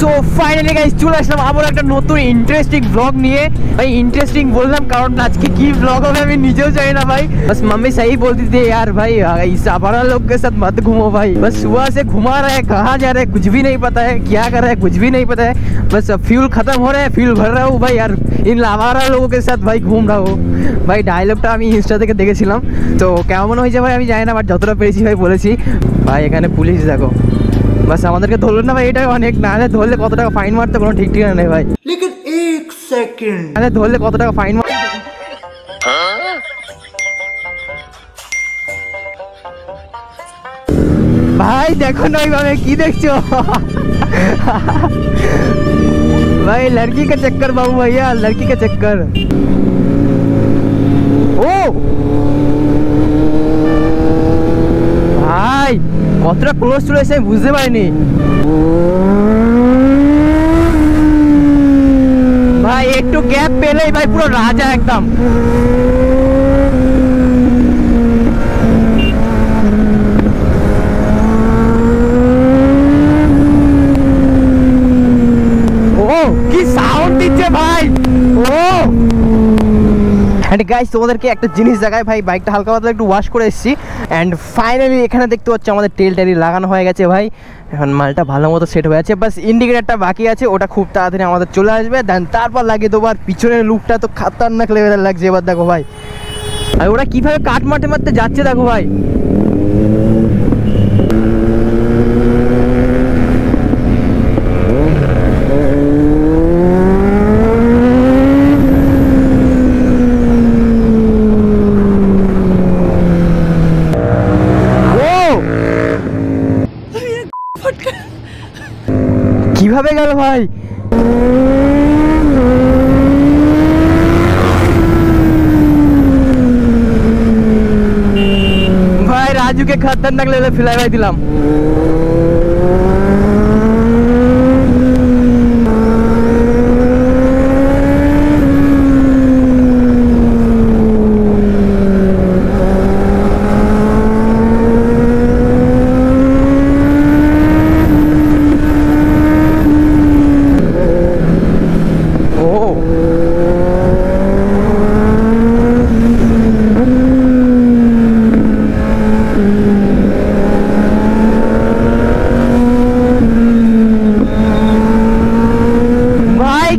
So finally guys চলে আসলাম আবার একটা নতুন ইন্টারেস্টিং ব্লগ নিয়ে। भाई इंटरेस्टिंग बोल रहा हूँ कारण आज की ब्लॉग में मैं नीचे चाहिए ना भाई। बस मम्मी सही बोलती थी यार भाई इस आवारा लोग के साथ मत घूमो भाई। बस सुबह से घुमा रहे हैं, कहाँ जा रहे हैं कुछ भी नहीं पता है, क्या कर रहे हैं कुछ भी नहीं पता है। बस फ्यूल खत्म हो रहा है, फ्यूल भर रहा हूँ भाई यार इन आवारा लोगों के साथ भाई घूम रहा हूँ भाई। डायलॉगটা আমি ইনস্টা থেকে দেখেছিলাম তো কেমন হয়েছে ভাই আমি জানি না, বাট যতটা পেরেছি ভাই বলেছি। ভাই এখানে পুলিশ দেখো, बस আমাদেরকে ধরলো না ভাই, এটাই অনেক। নাহলে ধরলে কত টাকা ফাইন মারতে কোনো ঠিক ঠিকানা নেই ভাই। लेकिन एक सेकंड নাহলে ধরলে কত টাকা ফাইন মার। ভাই দেখো না এইভাবে কি দেখছো भाई लड़की का चक्कर बाबू भैया, लड़की का चक्कर। ओ भाई কতটা ক্লোজ চলে এসে বুঝতে পারিনি ভাই। একটু গ্যাপ পেলেই ভাই পুরো রাজা একদম। ও কি সাউন্ড দিচ্ছে ভাই। ও এন্ড গাইস তোমাদেরকে একটা জিনিস দেখাই ভাই, বাইকটা হালকা পাতলা একটু ওয়াশ করে এসেছি এন্ড ফাইনালি এখানে দেখতে পাচ্ছ আমাদের তেল টেরি লাগানো হয়ে গেছে ভাই। এখন মালটা ভালো মতো সেট হয়ে আছে, বাস ইন্ডিকেটারটা বাকি আছে, ওটা খুব তাড়াতাড়ি আমাদের চলে আসবে। দেন তারপর লাগিয়ে দেবো। আর পিছনের লুকটা তো খাতারনাক লেভেলের লাগছে এবার দেখো ভাই। আর ওরা কিভাবে কাট মারতে মারতে যাচ্ছে দেখো ভাই। কিভাবে গেল ভাই। ভাই রাজুকে খতরনাক লেভেলে ফ্লাই ভাই দিলাম।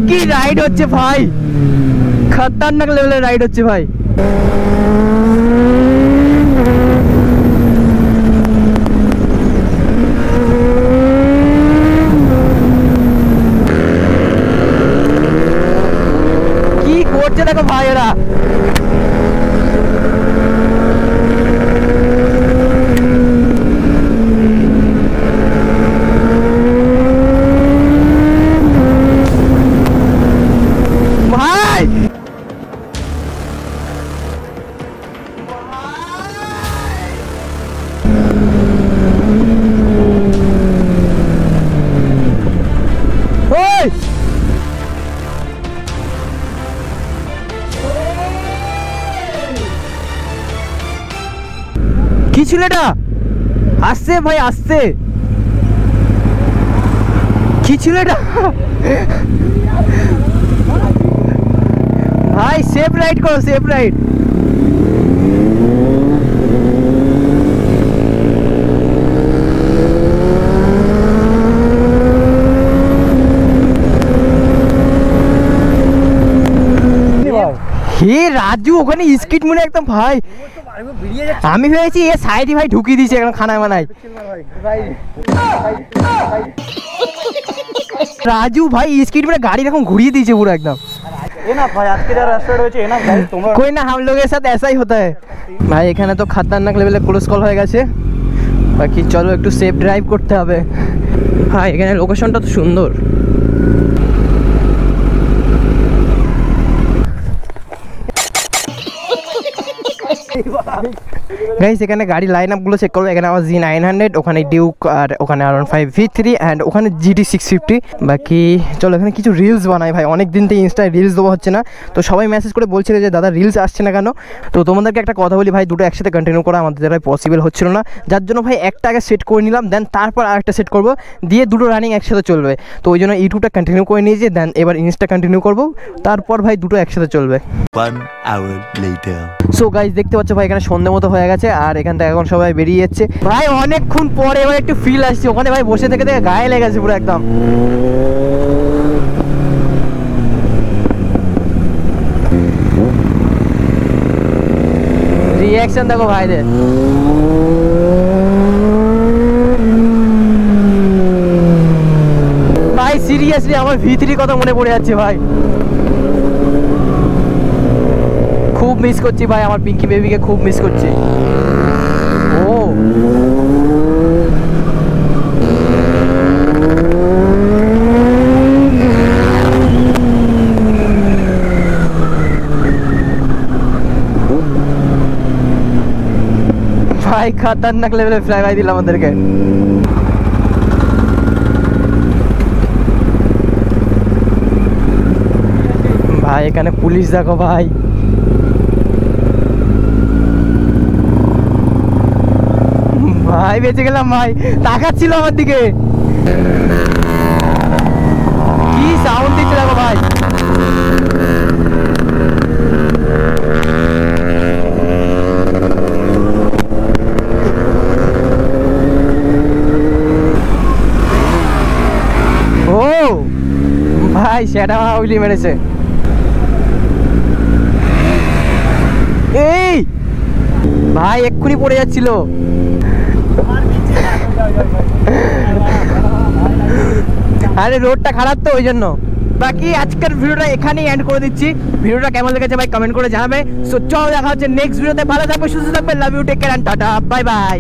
কি রাইড হচ্ছে ভাই, খতরনাক লেভেলের রাইড হচ্ছে ভাই। কি করছে দেখো ভাই এরা। কি ছিল এটা? আসছে ভাই আসছে। কি ছিল এটা ভাই? সেফ রাইড করো, সেফ রাইড। হে রাজু ওখানে স্কিট মনে একদম ভাই। আমি ভেবেছি এ সাইডে ভাই ঢুকিয়ে দিয়েছে এখন খানায় মানায়। রাজু ভাই स्किट में गाड़ी रखूं घुड़िए दीजिए पूरा एकदम। ये ना भाई आज के जरा रेस्टोरेंट হয়েছে না ভাই তোমরা कोई ना हम लोगों के साथ ऐसा ही होता है भाई। এখানে তো খতরনাক লেভেলে ক্লোজ কল হয়ে গেছে, বাকি চলো একটু সেফ ড্রাইভ করতে হবে ভাই। এখানে লোকেশনটা তো সুন্দর। গাইস এখানে গাড়ি লাইন আপগুলো চেক করবো। এখানে আমার Z900, ওখানে ডিউক, আর ওখানে R15 V3 অ্যান্ড ওখানে GT650। বাকি চলো এখানে কিছু রিলস বানাই ভাই, অনেক দিন থেকে ইনস্টায় রিলস দেওয়া হচ্ছে না, তো সবাই মেসেজ করে বলছিল যে দাদা রিলস আসছে না কেন। তো তোমাদেরকে একটা কথা বলি ভাই, দুটো একসাথে কন্টিনিউ করা আমাদের দ্বারা পসিবল হচ্ছিল না, যার জন্য ভাই একটা আগে সেট করে নিলাম, দেন তারপর আরেকটা সেট করবো, দিয়ে দুটো রানিং একসাথে চলবে। তো ওই জন্য ইউটিউবটা কন্টিনিউ করে নিয়েছি, দেন এবার ইনস্টা কন্টিনিউ করবো, তারপর ভাই দুটো একসাথে চলবে। সো গাইস দেখতে পাচ্ছ ভাই এখানে সন্ধ্যে মতো হয়ে গেছে, আর এখান থেকে এখন সবাই বেরিয়ে যাচ্ছে ভাই। অনেকক্ষণ পরে এবার একটু ফিল আসছে, ওখানে ভাই বসে থেকে গায়ে লেগেছে পুরো একদম। রিঅ্যাকশন দেখো ভাইদের, ভাই সিরিয়াসলি আমার V3 কথা মনে পড়ে যাচ্ছে ভাই, খুব মিস করছি ভাই, আমার পিঙ্কি বেবিকে খুব মিস করছি। ও ভাই খতরনাক লেভেলের ফ্ল্যাগাই দিল আমাদেরকে। ভাই এখানে পুলিশ দেখো ভাই, ভাই বেঁচে গেলাম ভাই, তাকাচ্ছিল আমার দিকে, কি সাউন্ড দিচ্ছে দেখো ভাই। ও ভাই সেটা উইলি মেরেছে। এই ভাই এক্ষুনি পড়ে যাচ্ছিল। আরে রোডটা খারাপ তো ওই জন্য। বাকি আজকের ভিডিওটা এখানেই এন্ড করে দিচ্ছি। ভিডিওটা কেমন লেগেছে ভাই কমেন্ট করে জানাবে। সো চলো দেখা হচ্ছে নেক্সট ভিডিওতে, ভালো থাকবে, সুস্থ থাকবে, love you, take care and tata, bye by.